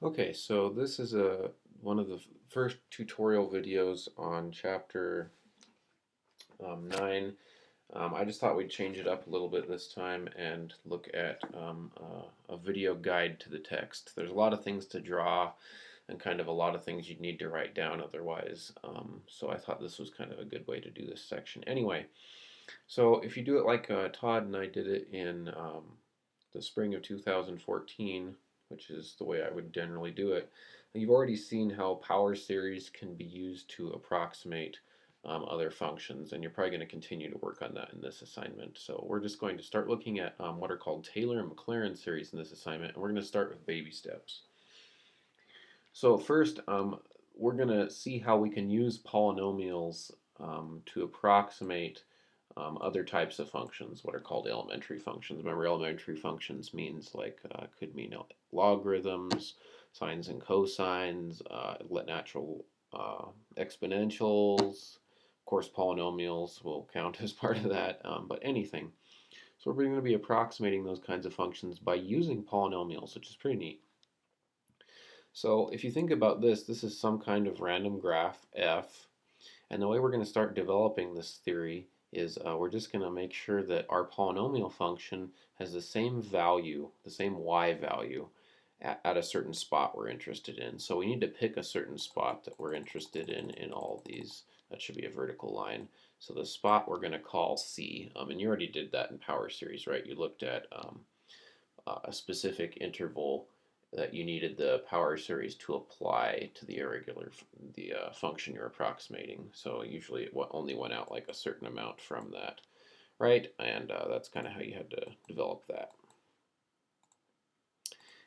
Okay, so this is one of the first tutorial videos on chapter 9. I just thought we'd change it up a little bit this time and look at a video guide to the text. There's a lot of things to draw and kind of a lot of things you'd need to write down otherwise. So I thought this was kind of a good way to do this section. Anyway, so if you do it like Todd and I did it in the spring of 2014, which is the way I would generally do it, you've already seen how power series can be used to approximate other functions, and you're probably going to continue to work on that in this assignment. So we're just going to start looking at what are called Taylor and Maclaurin series in this assignment, and we're going to start with baby steps. So first, we're going to see how we can use polynomials to approximate other types of functions, what are called elementary functions. Remember, elementary functions means like could mean logarithms, sines and cosines, natural exponentials. Of course, polynomials will count as part of that, but anything. So we're going to be approximating those kinds of functions by using polynomials, which is pretty neat. So if you think about this, this is some kind of random graph f, and the way we're going to start developing this theory is we're just going to make sure that our polynomial function has the same value, the same y value, at a certain spot we're interested in. So we need to pick a certain spot that we're interested in all of these. That should be a vertical line. So the spot we're going to call C, and you already did that in power series, right? You looked at a specific interval that you needed the power series to apply to the function you're approximating. So usually it only went out like a certain amount from that, right? And that's kind of how you had to develop that.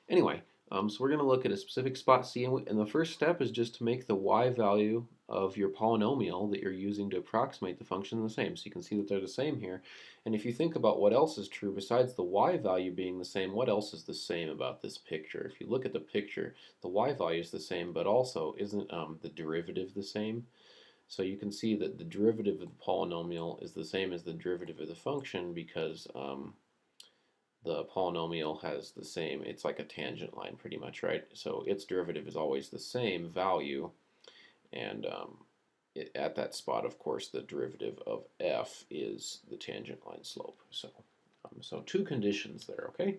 Anyway, so we're going to look at a specific spot C, and the first step is just to make the y value of your polynomial that you're using to approximate the function the same. So you can see that they're the same here. And if you think about what else is true besides the y value being the same, what else is the same about this picture? If you look at the picture, the y value is the same, but also isn't the derivative the same? So you can see that the derivative of the polynomial is the same as the derivative of the function because the polynomial has the same, it's like a tangent line pretty much, right? So its derivative is always the same value, and at that spot, of course, the derivative of f is the tangent line slope. So two conditions there, okay?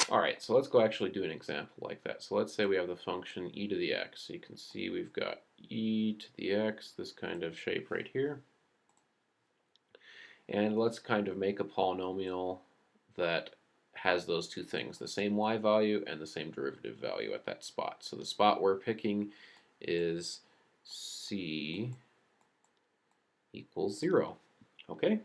All right, so let's go actually do an example like that. So let's say we have the function e to the x. So you can see we've got e to the x, this kind of shape right here. And let's kind of make a polynomial that has those two things, the same y value and the same derivative value at that spot. So the spot we're picking is c equals 0. Okay?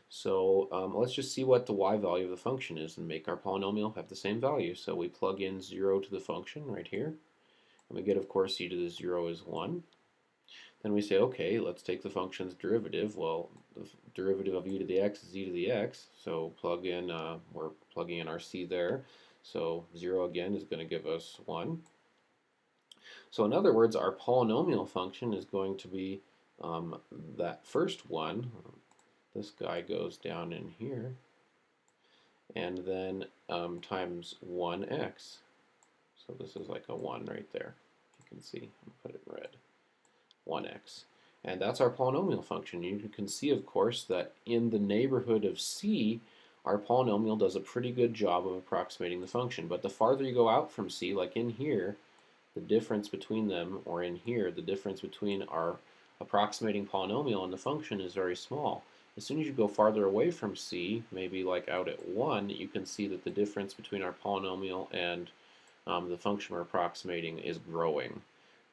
So let's just see what the y value of the function is and make our polynomial have the same value. So we plug in 0 to the function right here. And we get, of course, e to the 0 is 1. Then we say, okay, let's take the function's derivative. Well, the derivative of e to the x is e to the x, so we're plugging in our c there. So 0 again is going to give us 1. So in other words, our polynomial function is going to be that first one. This guy goes down in here, and then times 1x. So this is like a 1 right there. You can see, I'll put it in red. 1x. And that's our polynomial function. You can see, of course, that in the neighborhood of c, our polynomial does a pretty good job of approximating the function. But the farther you go out from c, like in here, the difference between them, or in here, the difference between our approximating polynomial and the function is very small. As soon as you go farther away from c, maybe like out at 1, you can see that the difference between our polynomial and the function we're approximating is growing.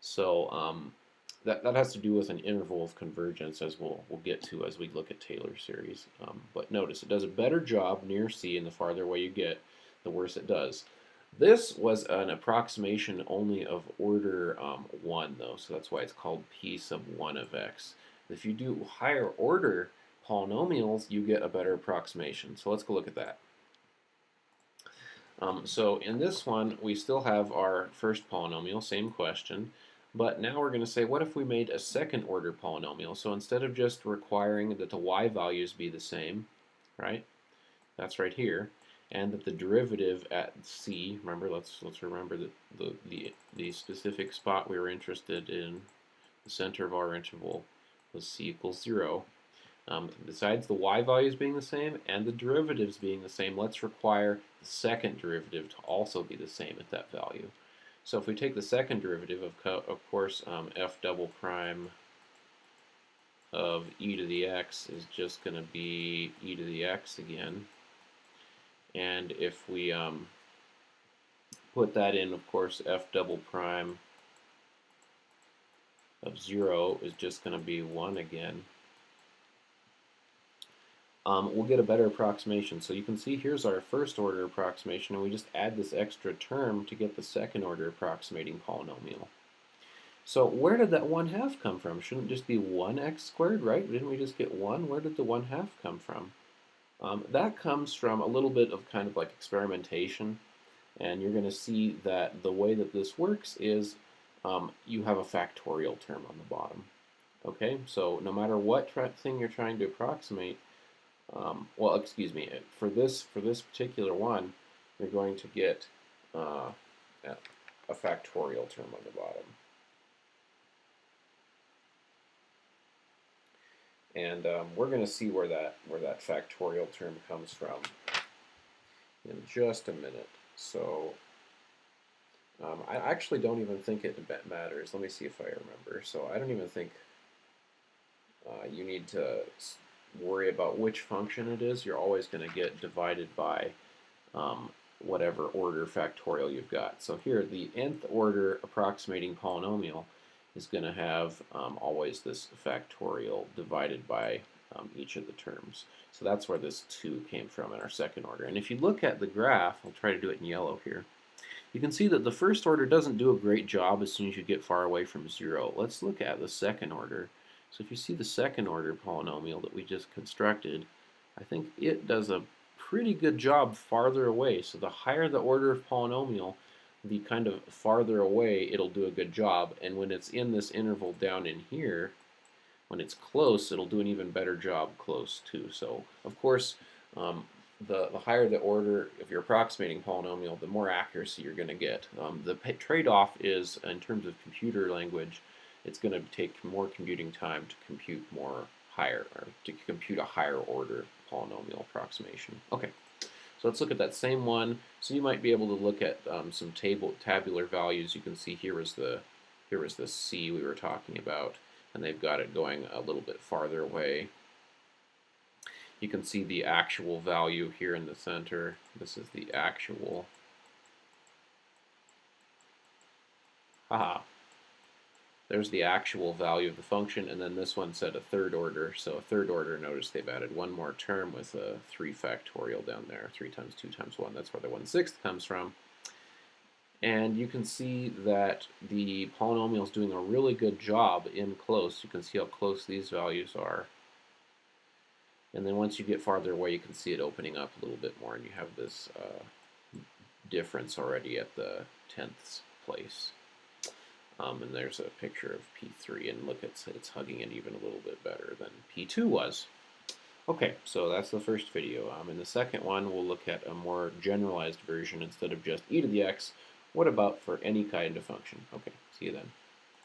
So that has to do with an interval of convergence, as we'll get to as we look at Taylor series. But notice it does a better job near C, and the farther away you get, the worse it does. This was an approximation only of order 1, though, so that's why it's called p sub 1 of x. If you do higher order polynomials, you get a better approximation. So let's go look at that. So in this one, we still have our first polynomial, same question. But now we're going to say, what if we made a second order polynomial? So instead of just requiring that the y values be the same, right? That's right here. and that the derivative at C, remember, let's remember that the specific spot we were interested in, the center of our interval, was C equals 0. Besides the y values being the same and the derivatives being the same, let's require the second derivative to also be the same at that value. So if we take the second derivative, of course, f double prime of e to the x is just going to be e to the x again. And if we put that in, of course, f double prime of 0 is just going to be 1 again. We'll get a better approximation. So you can see here's our first order approximation, and we just add this extra term to get the second order approximating polynomial. So where did that 1/2 come from? Shouldn't it just be 1x squared, right? Didn't we just get 1? Where did the 1/2 come from? That comes from a little bit of kind of like experimentation, and you're going to see that the way that this works is you have a factorial term on the bottom. Okay, so no matter what thing you're trying to approximate, well, excuse me, for this particular one, you're going to get a factorial term on the bottom. And we're going to see where that factorial term comes from in just a minute. So I actually don't even think it matters. Let me see if I remember. So I don't even think you need to worry about which function it is. You're always going to get divided by whatever order factorial you've got. So here, the nth order approximating polynomial is going to have always this factorial divided by each of the terms. So that's where this 2 came from in our second order. And if you look at the graph, I'll try to do it in yellow here, you can see that the first order doesn't do a great job as soon as you get far away from 0. Let's look at the second order. So if you see the second order polynomial that we just constructed, I think it does a pretty good job farther away. So the higher the order of polynomial, the kind of farther away it'll do a good job. And when it's in this interval down in here, when it's close, it'll do an even better job close too. So of course, the higher the order, if you're approximating polynomial, the more accuracy you're going to get. The trade-off is, in terms of computer language, it's going to take more computing time to compute to compute a higher order polynomial approximation. Okay, so let's look at that same one. So you might be able to look at some tabular values. You can see here was the C we were talking about, and they've got it going a little bit farther away. You can see the actual value here in the center. This is the actual. Haha. There's the actual value of the function, and then this one said a third order. So a third order, notice they've added one more term with a 3 factorial down there. 3 times 2 times 1, that's where the 1/6 comes from. And you can see that the polynomial is doing a really good job in close. You can see how close these values are. And then once you get farther away, you can see it opening up a little bit more, and you have this difference already at the 10th place. And there's a picture of P3, and look, it's hugging it even a little bit better than P2 was. Okay, so that's the first video. In the second one, we'll look at a more generalized version instead of just e to the x. What about for any kind of function? Okay, see you then.